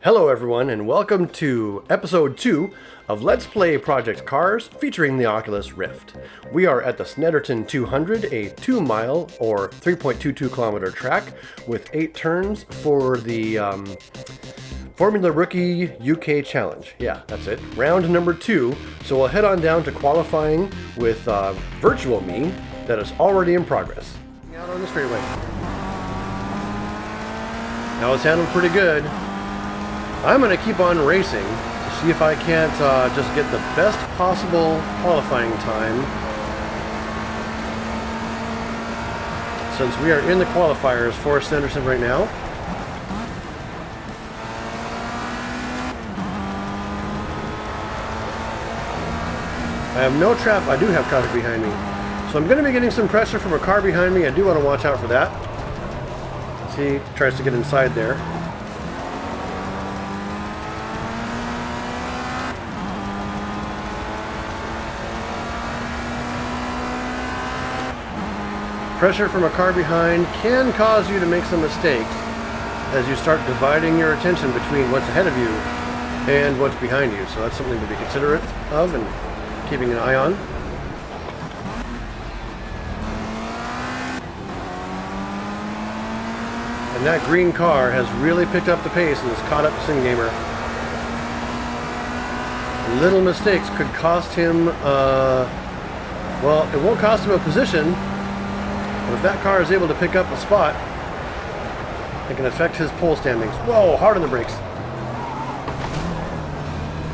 Hello everyone and welcome to episode 2 of Let's Play Project Cars featuring the Oculus Rift. We are at the Snetterton 200, a 2-mile or 3.22 kilometer track with 8 turns for the Formula Rookie UK Challenge. Yeah, that's it. Round number 2. So we'll head on down to qualifying with virtual me that is already in progress. Out on the straightaway. Now it's handled pretty good. I'm going to keep on racing to see if I can't just get the best possible qualifying time, since we are in the qualifiers for Snetterton right now. I have no traffic. I do have traffic behind me, so I'm going to be getting some pressure from a car behind me. I do want to watch out for that. See, he tries to get inside there. Pressure from a car behind can cause you to make some mistakes as you start dividing your attention between what's ahead of you and what's behind you. So that's something to be considerate of and keeping an eye on. And that green car has really picked up the pace and has caught up to SimGamer. Little mistakes could cost him, well, it won't cost him a position. But if that car is able to pick up a spot, it can affect his pole standings. Whoa, hard on the brakes.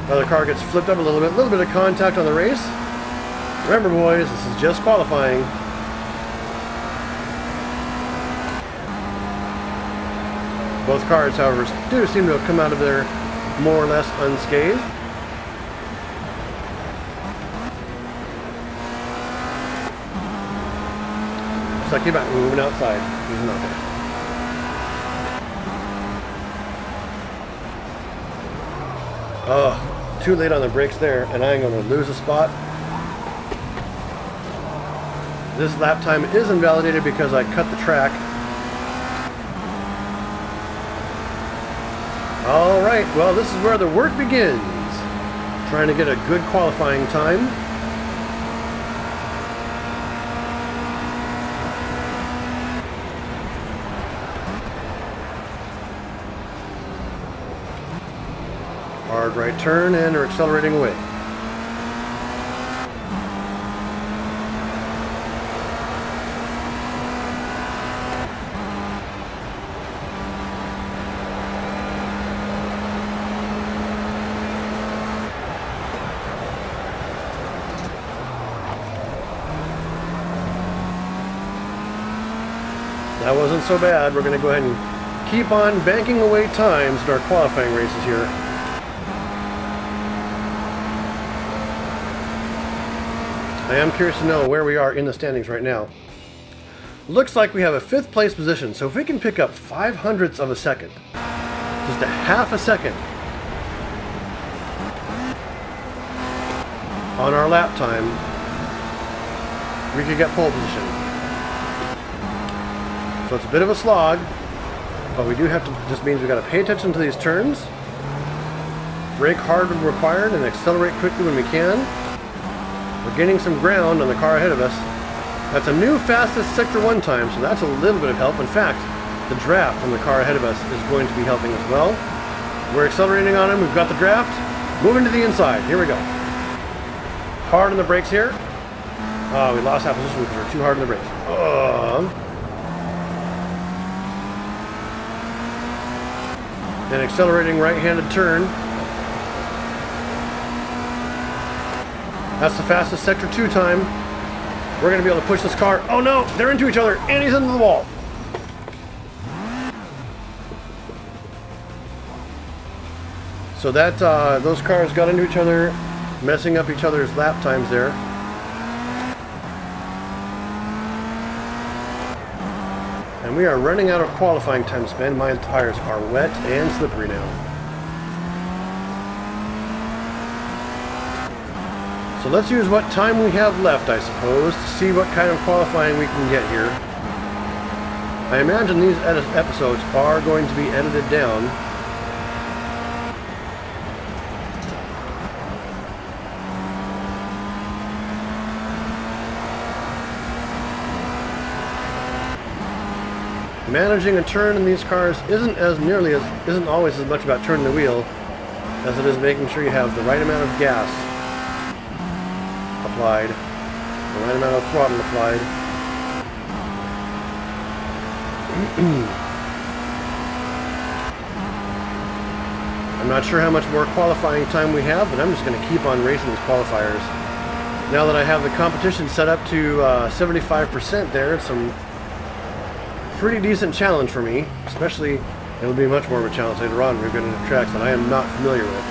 Another car gets flipped up a little bit of contact on the race. Remember boys, this is just qualifying. Both cars, however, do seem to have come out of there more or less unscathed. So keep on moving outside. He's not there. Oh, too late on the brakes there, and I'm going to lose a spot. This lap time is invalidated because I cut the track. Alright, well this is where the work begins. Trying to get a good qualifying time. Hard right turn and are accelerating away. That wasn't so bad. We're going to go ahead and keep on banking away times in our qualifying races here. I am curious to know where we are in the standings right now. Looks like we have a 5th place position, so if we can pick up 0.05 of a second, just a half a second, on our lap time, we could get pole position. So it's a bit of a slog, but we do have to, just means we got to pay attention to these turns, brake hard when required, and accelerate quickly when we can. We're gaining some ground on the car ahead of us. That's a new fastest Sector 1 time, so that's a little bit of help. In fact, the draft on the car ahead of us is going to be helping as well. We're accelerating on him. We've got the draft. Moving to the inside. Here we go. Hard on the brakes here. Oh, we lost half position because we're too hard on the brakes. An accelerating right-handed turn. That's the fastest Sector 2 time. We're going to be able to push this car. Oh no, they're into each other, and he's into the wall. So that those cars got into each other, messing up each other's lap times there. And we are running out of qualifying time to spend. My tires are wet and slippery now. So let's use what time we have left, I suppose, to see what kind of qualifying we can get here. I imagine these episodes are going to be edited down managing a turn in these cars isn't always as much about turning the wheel as it is making sure you have the right amount of gas applied, the right amount of throttle applied. I'm not sure how much more qualifying time we have, but I'm just going to keep on racing these qualifiers. Now that I have the competition set up to 75% there, it's some pretty decent challenge for me. Especially, it'll be much more of a challenge later on when we get into tracks that I am not familiar with.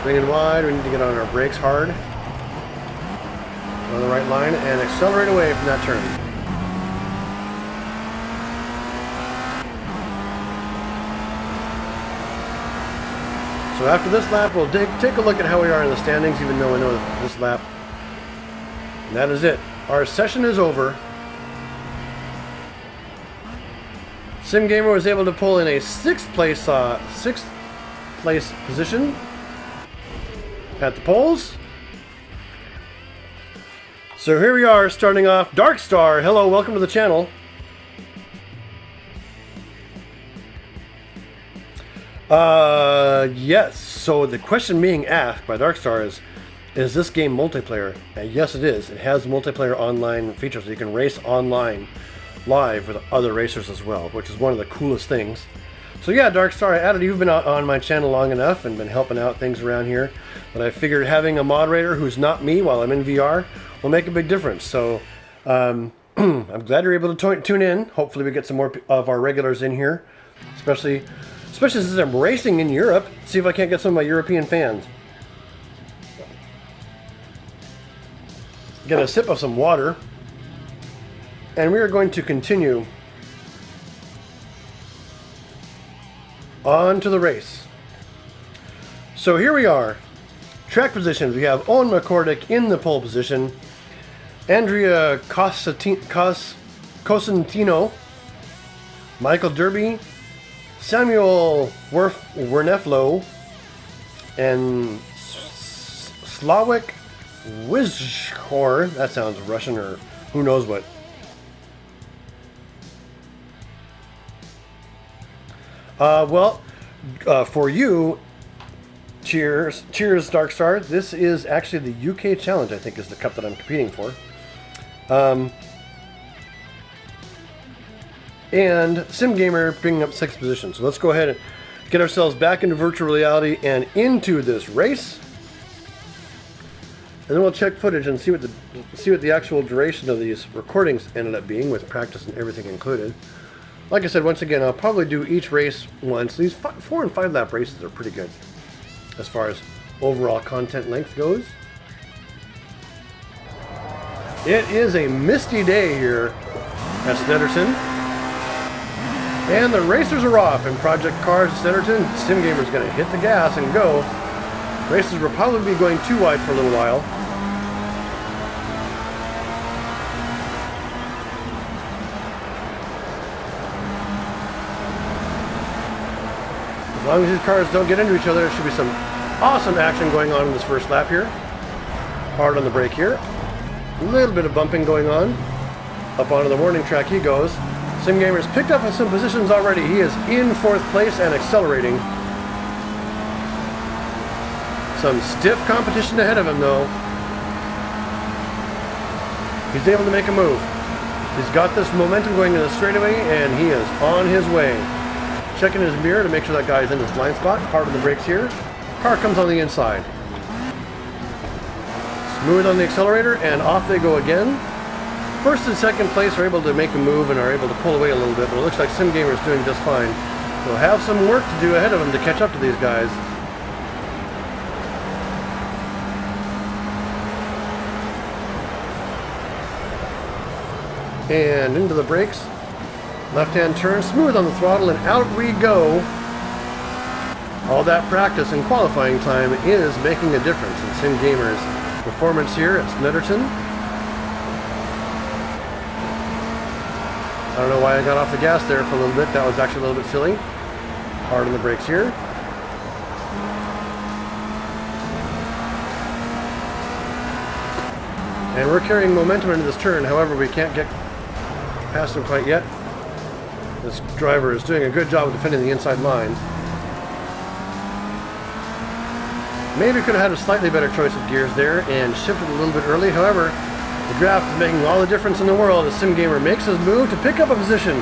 Swinging wide, we need to get on our brakes hard. On the right line and accelerate away from that turn. So after this lap, we'll take a look at how we are in the standings, even though I know this lap. And that is it. Our session is over. SimGamer was able to pull in a sixth place position at the polls. So here we are, starting off. Darkstar, hello, welcome to the channel. Yes, so the question being asked by Darkstar is this game multiplayer? Yes, it is. It has multiplayer online features, so you can race online, live with other racers as well, which is one of the coolest things. So yeah, Darkstar, you've been on my channel long enough and been helping out things around here, but I figured having a moderator who's not me while I'm in VR will make a big difference. So I'm glad you're able to tune in. Hopefully we get some more of our regulars in here, especially since I'm racing in Europe. See if I can't get some of my European fans. Get a sip of some water, and we are going to continue on to the race. So here we are. Track positions. We have Owen McCordick in the pole position. Andrea Cosentino, Michael Derby, Samuel Werneflo, and Slavik Wizhor. That sounds Russian or who knows what. For you, cheers, Darkstar. This is actually the UK Challenge, I think, is the cup that I'm competing for. And SimGamer bringing up 6th position. So let's go ahead and get ourselves back into virtual reality and into this race. And then we'll check footage and see what the actual duration of these recordings ended up being, with practice and everything included. Like I said, once again, I'll probably do each race once. These 4 and 5 lap races are pretty good as far as overall content length goes. It is a misty day here at Snetterton, and the racers are off in Project Cars at Snetterton. SimGamer's going to hit the gas and go. Racers will probably be going too wide for a little while. As long as these cars don't get into each other, there should be some awesome action going on in this first lap here. Hard on the brake here. A little bit of bumping going on. Up onto the warning track he goes. SimGamer's picked up some positions already. He is in 4th place and accelerating. Some stiff competition ahead of him though. He's able to make a move. He's got this momentum going in the straightaway and he is on his way. Checking his mirror to make sure that guy's in his blind spot. Hard on the brakes here. Car comes on the inside. Smooth on the accelerator, and off they go again. First and second place are able to make a move and are able to pull away a little bit, but it looks like SimGamer is doing just fine. They'll have some work to do ahead of them to catch up to these guys. And into the brakes. Left-hand turn, smooth on the throttle, and out we go. All that practice and qualifying time is making a difference in SimGamer's performance here at Snetterton. I don't know why I got off the gas there for a little bit. That was actually a little bit silly. Hard on the brakes here. And we're carrying momentum into this turn, however we can't get past him quite yet. This driver is doing a good job of defending the inside line. Maybe could have had a slightly better choice of gears there and shifted a little bit early. However, the draft is making all the difference in the world as SimGamer makes his move to pick up a position.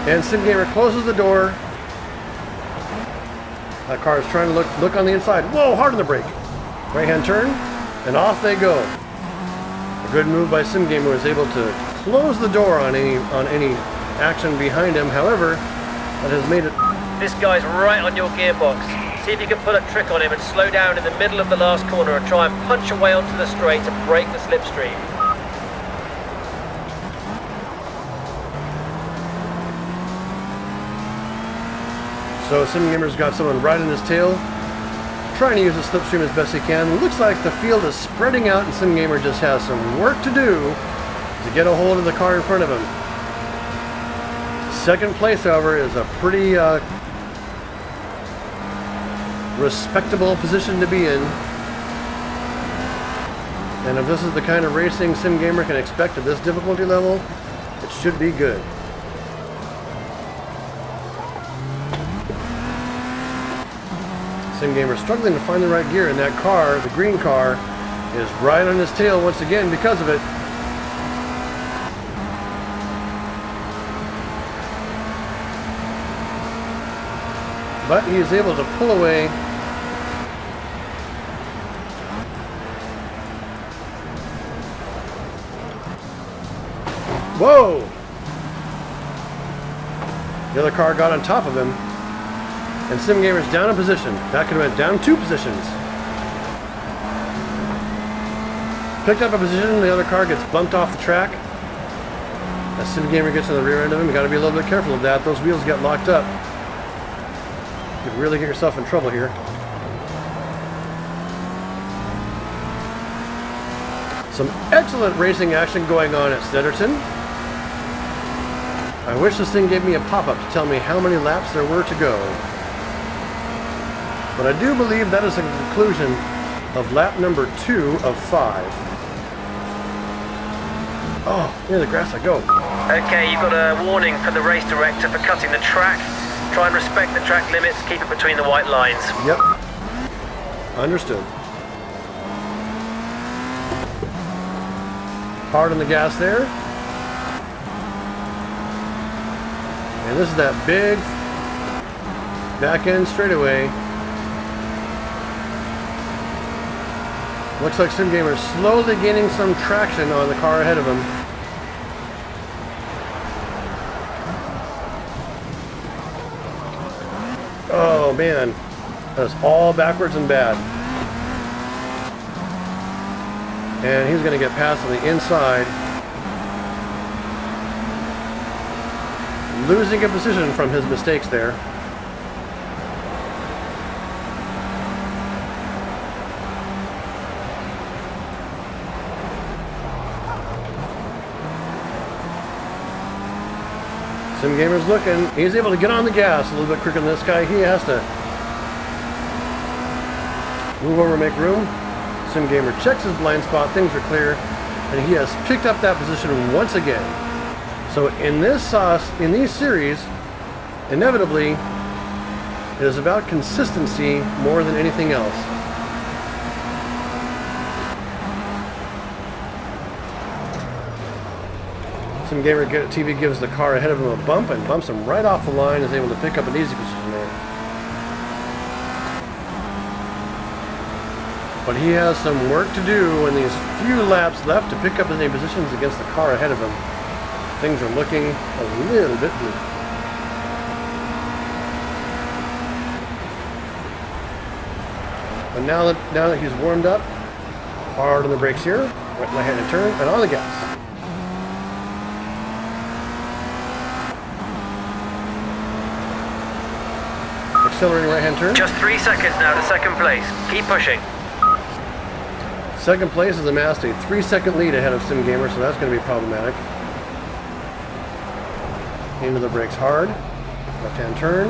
And SimGamer closes the door. That car is trying to look on the inside. Whoa, hard on the brake. Right-hand turn, and off they go. A good move by SimGamer was able to close the door on any action behind him. However, that has made it... This guy's right on your gearbox. See if you can pull a trick on him and slow down in the middle of the last corner and try and punch away onto the straight to break the slipstream. So SimGamer's got someone right in his tail, trying to use the slipstream as best he can. It looks like the field is spreading out and SimGamer just has some work to do to get a hold of the car in front of him. Second place, however, is a pretty respectable position to be in. And if this is the kind of racing SimGamer can expect at this difficulty level, it should be good. SimGamer struggling to find the right gear, and that car, the green car, is right on his tail once again because of it. But he is able to pull away. Whoa! The other car got on top of him. And SimGamer's down a position. That could have went down 2 positions. Picked up a position, the other car gets bumped off the track. As SimGamer gets to the rear end of him, you got to be a little bit careful of that. Those wheels get locked up. You could really get yourself in trouble here. Some excellent racing action going on at Snetterton. I wish this thing gave me a pop-up to tell me how many laps there were to go. But I do believe that is the conclusion of lap number 2 of 5. Oh, near the grass I go. Okay, you've got a warning from the race director for cutting the track. Try and respect the track limits, keep it between the white lines. Yep. Understood. Hard on the gas there. And this is that big back end straightaway. Looks like SimGamer is slowly gaining some traction on the car ahead of him. Oh man, that's all backwards and bad. And he's going to get past on the inside. Losing a position from his mistakes there. SimGamer's looking. He's able to get on the gas a little bit quicker than this guy. He has to move over and make room. SimGamer checks his blind spot. Things are clear. And he has picked up that position once again. So in these series, inevitably, it is about consistency more than anything else. SimGamer TV gives the car ahead of him a bump and bumps him right off the line, is able to pick up an easy position there. But he has some work to do in these few laps left to pick up any positions against the car ahead of him. Things are looking a little bit blue. But now that he's warmed up, hard on the brakes here, right-handed turn, and on the gas. Accelerating right-hand turn. Just 3 seconds now to second place. Keep pushing. Second place has amassed a 3-second lead ahead of SimGamer, so that's going to be problematic. into the brakes hard. Left-hand turn.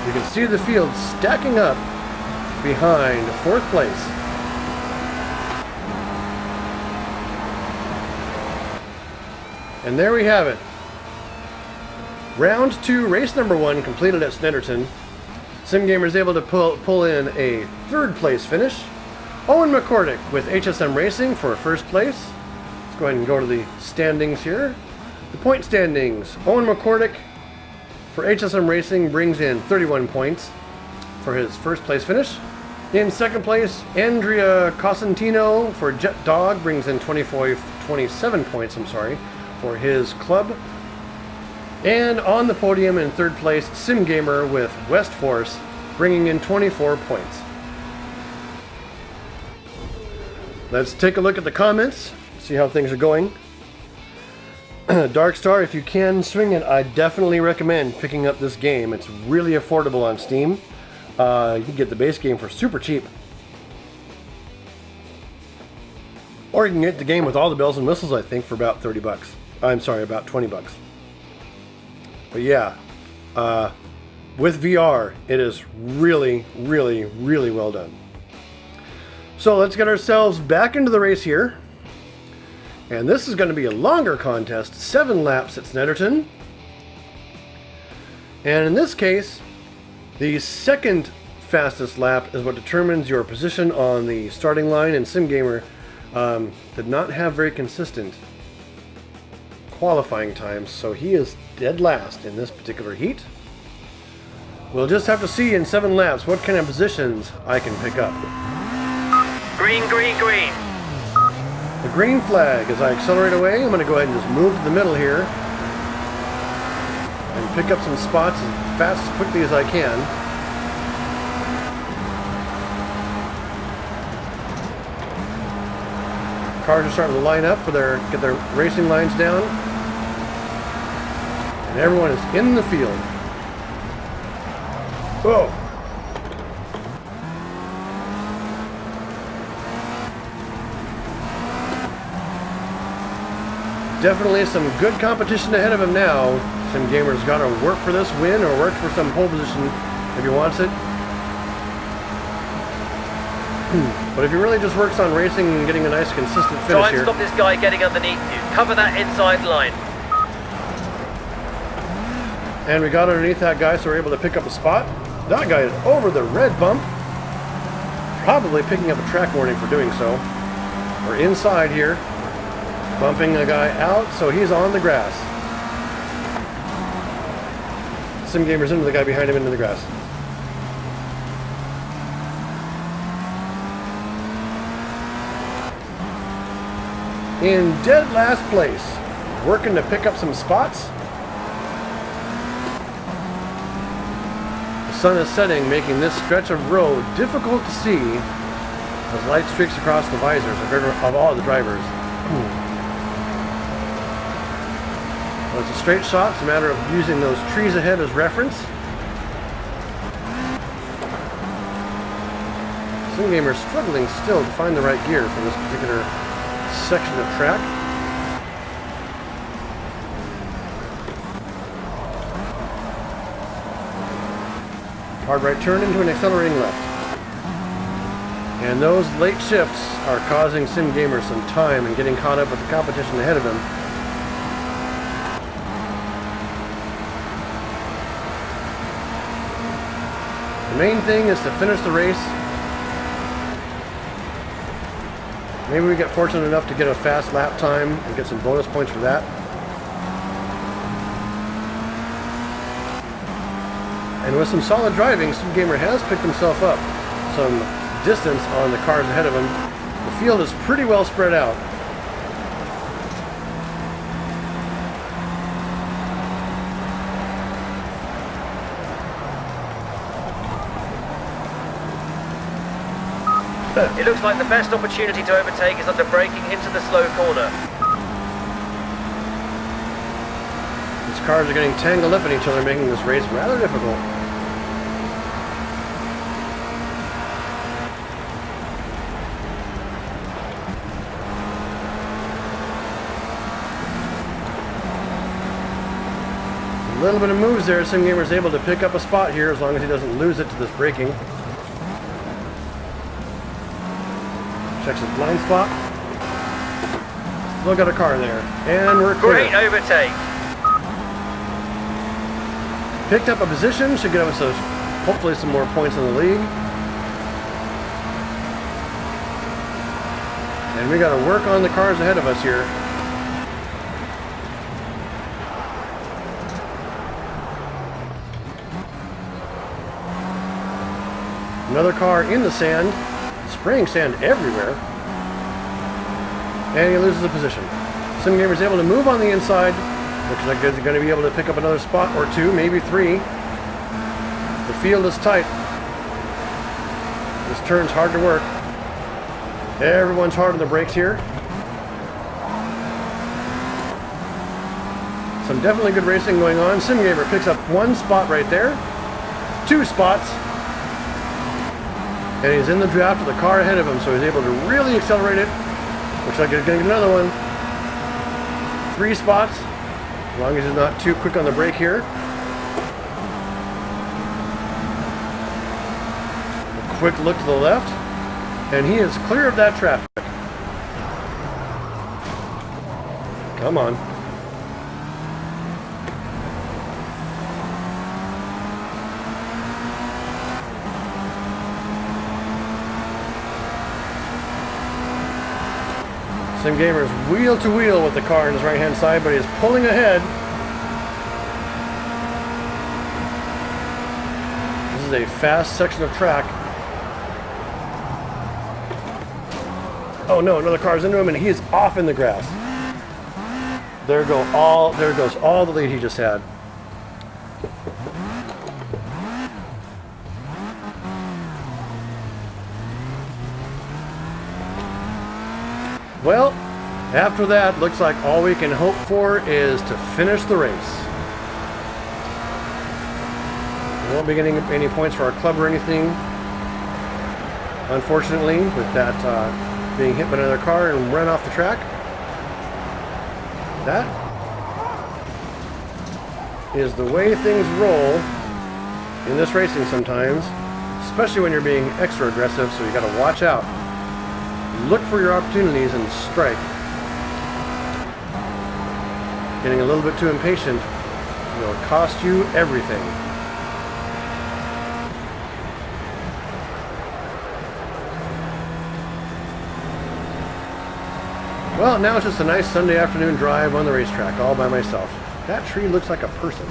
You can see the field stacking up behind 4th place. And there we have it. Round 2, race number 1 completed at Snetterton. SimGamer is able to pull in a 3rd place finish. Owen McCordick with HSM Racing for 1st place. Let's go ahead and go to the standings here. The point standings. Owen McCordick for HSM Racing brings in 31 points for his 1st place finish. In 2nd place, Andrea Cosentino for Jet Dog brings in 27 points, for his club. And on the podium in 3rd place, SimGamer with West Force bringing in 24 points. Let's take a look at the comments, see how things are going. Darkstar, if you can swing it, I definitely recommend picking up this game. It's really affordable on Steam. You can get the base game for super cheap. Or you can get the game with all the bells and whistles, I think, for about 30 bucks. I'm sorry, about 20 bucks. But yeah, with VR, it is really, really, really well done. So let's get ourselves back into the race here. And this is going to be a longer contest, 7 laps at Snetterton. And in this case, the 2nd fastest lap is what determines your position on the starting line, and SimGamer did not have very consistent qualifying times, so he is dead last in this particular heat. We'll just have to see in 7 laps what kind of positions I can pick up. Green, green, green. The green flag. As I accelerate away, I'm going to go ahead and just move to the middle here and pick up some spots as fast as quickly as I can. Cars are starting to line up for get their racing lines down. And everyone is in the field. Whoa! Definitely some good competition ahead of him now. SimGamer's got to work for this win or work for some pole position if he wants it. But if he really just works on racing and getting a nice consistent finish Try and here. stop this guy getting underneath you. Cover that inside line. And we got underneath that guy, so we're able to pick up a spot. That guy is over the red bump. Probably picking up a track warning for doing so. We're inside here. Bumping a guy out, so he's on the grass. SimGamer's into the guy behind him into the grass. In dead last place, working to pick up some spots. The sun is setting, making this stretch of road difficult to see as light streaks across the visors of all the drivers. Well, it's a straight shot. It's a matter of using those trees ahead as reference. SimGamer's struggling still to find the right gear for this particular section of track. Hard right turn into an accelerating left. And those late shifts are causing SimGamer some time and getting caught up with the competition ahead of him. The main thing is to finish the race. Maybe we get fortunate enough to get a fast lap time and get some bonus points for that. And with some solid driving, SimGamer has picked himself up some distance on the cars ahead of him. The field is pretty well spread out. It looks like the best opportunity to overtake is under braking into the slow corner. These cars are getting tangled up in each other, making this race rather difficult. A little bit of moves there. SimGamer is able to pick up a spot here as long as he doesn't lose it to this braking. Checks his blind spot. Still got a car there. And we're clear. Great overtake. Picked up a position. Should get us hopefully some more points in the league. And we got to work on the cars ahead of us here. Another car in the sand, spraying sand everywhere. And he loses the position. SimGamer is able to move on the inside. Looks like he's going to be able to pick up another spot or two, maybe three. The field is tight. This turn's hard to work. Everyone's hard on the brakes here. Some definitely good racing going on. SimGamer picks up one spot right there. 2 spots. And he's in the draft with the car ahead of him, so he's able to really accelerate it. Looks like he's going to get another one. 3 spots, as long as he's not too quick on the brake here. A quick look to the left, and he is clear of that traffic. Come on. SimGamer is wheel to wheel with the car on his right hand side, but he is pulling ahead. This is a fast section of track. Oh no, another car's into him and he is off in the grass. There goes all the lead he just had. Well, after that, looks like all we can hope for is to finish the race. We won't be getting any points for our club or anything. Unfortunately, with that being hit by another car and run off the track. That is the way things roll in this racing sometimes, especially when you're being extra aggressive, so you got to watch out. Look for your opportunities and strike. Getting a little bit too impatient will cost you everything. Well, now it's just a nice Sunday afternoon drive on the racetrack all by myself. That tree looks like a person.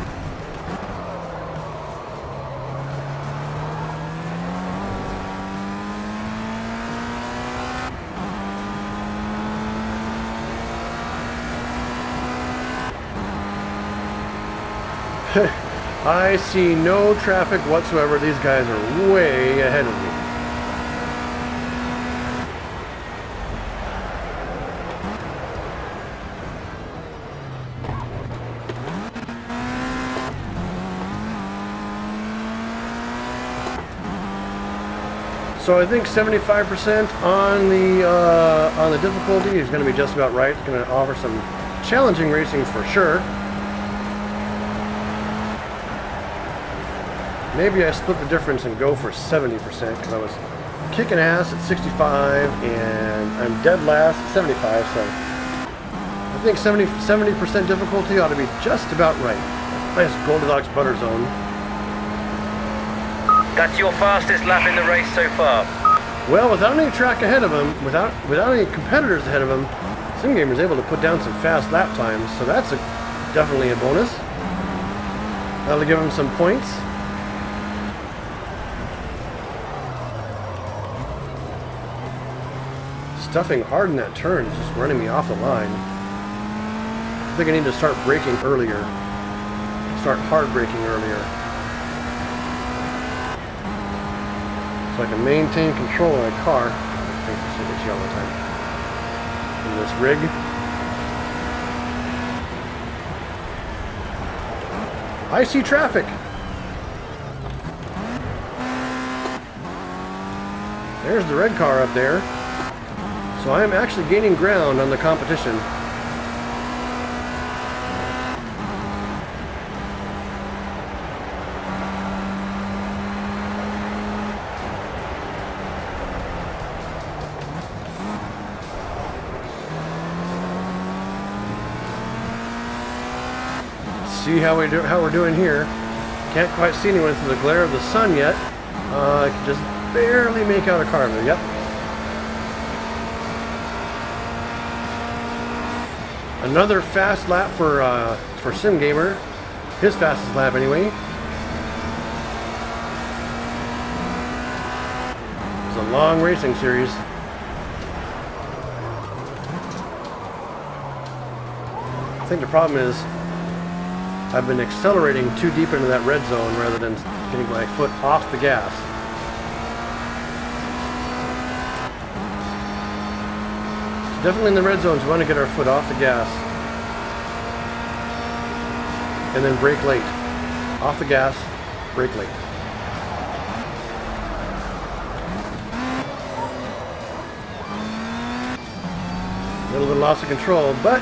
I see no traffic whatsoever. These guys are way ahead of me. So I think 75% on the difficulty is going to be just about right. It's going to offer some challenging racing for sure. Maybe I split the difference and go for 70% because I was kicking ass at 65 and I'm dead last at 75. So I think 70% difficulty ought to be just about right. Nice Goldilocks butter zone. That's your fastest lap in the race so far. Well, without any track ahead of him, without any competitors ahead of him, SimGamer is able to put down some fast lap times, so that's definitely a bonus. That'll give him some points. Stuffing hard in that turn is just running me off the line. I think I need to start braking earlier. Start hard braking earlier. So I can maintain control of my car. I think this will get you all the time. In this rig. I see traffic. There's the red car up there. So I am actually gaining ground on the competition. see how we're doing here. Can't quite see anyone through the glare of the sun yet. I can just barely make out a car. Yep. Another fast lap for Sim Gamer. His fastest lap anyway. It's a long racing series. I think the problem is I've been accelerating too deep into that red zone rather than getting my foot off the gas. Definitely in the red zones, we want to get our foot off the gas. And then brake late. Off the gas, brake late. A little bit of loss of control, but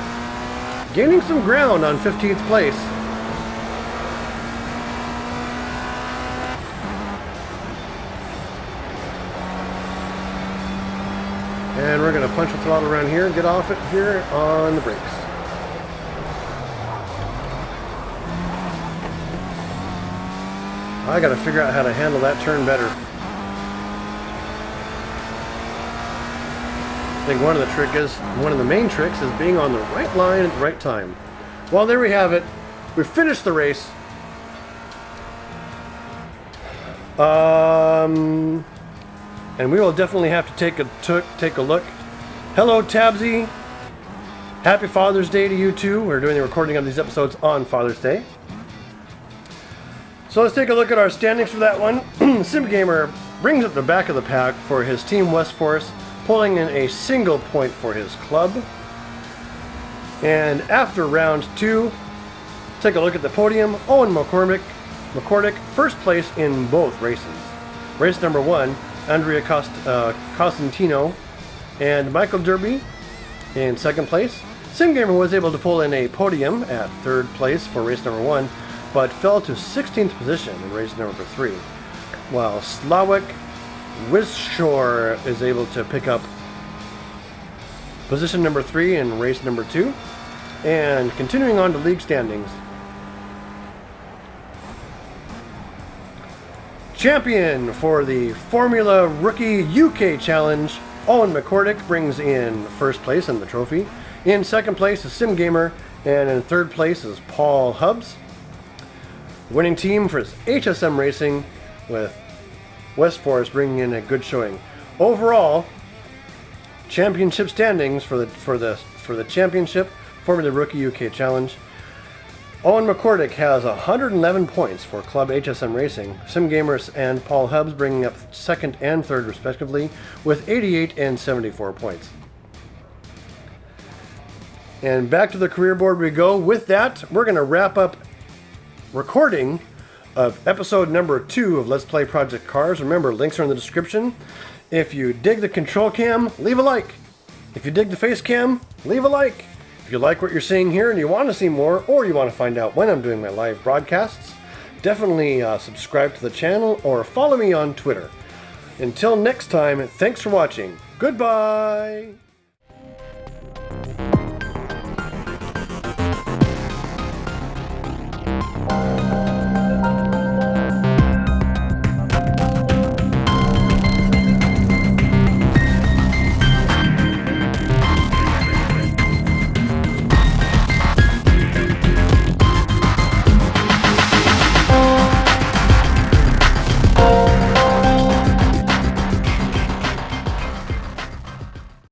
gaining some ground on 15th place. And we're going to punch the throttle around here and get off it here on the brakes. I got to figure out how to handle that turn better. I think one of the main tricks is being on the right line at the right time. Well, there we have it. We finished the race. And we will definitely have to take a look. Hello, Tabsy. Happy Father's Day to you too. We're doing the recording of these episodes on Father's Day. So let's take a look at our standings for that one. Sim Gamer brings up the back of the pack for his team West Forest, pulling in a single point for his club. And after round 2, take a look at the podium. Owen McCordick, first place in both races. Race number 1, Andrea Costantino and Michael Derby in second place. Sim Gamer was able to pull in a podium at third place for race number 1, but fell to 16th position in race number 3, while Slawik Wisshore is able to pick up position number 3 in race number 2. And continuing on to league standings. Champion for the Formula Rookie UK Challenge, Owen McCordick brings in first place in the trophy. In second place is Sim Gamer, and in third place is Paul Hubbs. Winning team for HSM Racing, with West Forest bringing in a good showing. Overall, championship standings for the championship Formula Rookie UK Challenge. Owen McCordick has 111 points for Club HSM Racing. Sim Gamers and Paul Hubbs bringing up second and third respectively with 88 and 74 points. And back to the career board we go. With that, we're going to wrap up recording of episode number 2 of Let's Play Project Cars. Remember, links are in the description. If you dig the control cam, leave a like. If you dig the face cam, leave a like. If you like what you're seeing here and you want to see more, or you want to find out when I'm doing my live broadcasts, definitely subscribe to the channel or follow me on Twitter. Until next time, thanks for watching. Goodbye!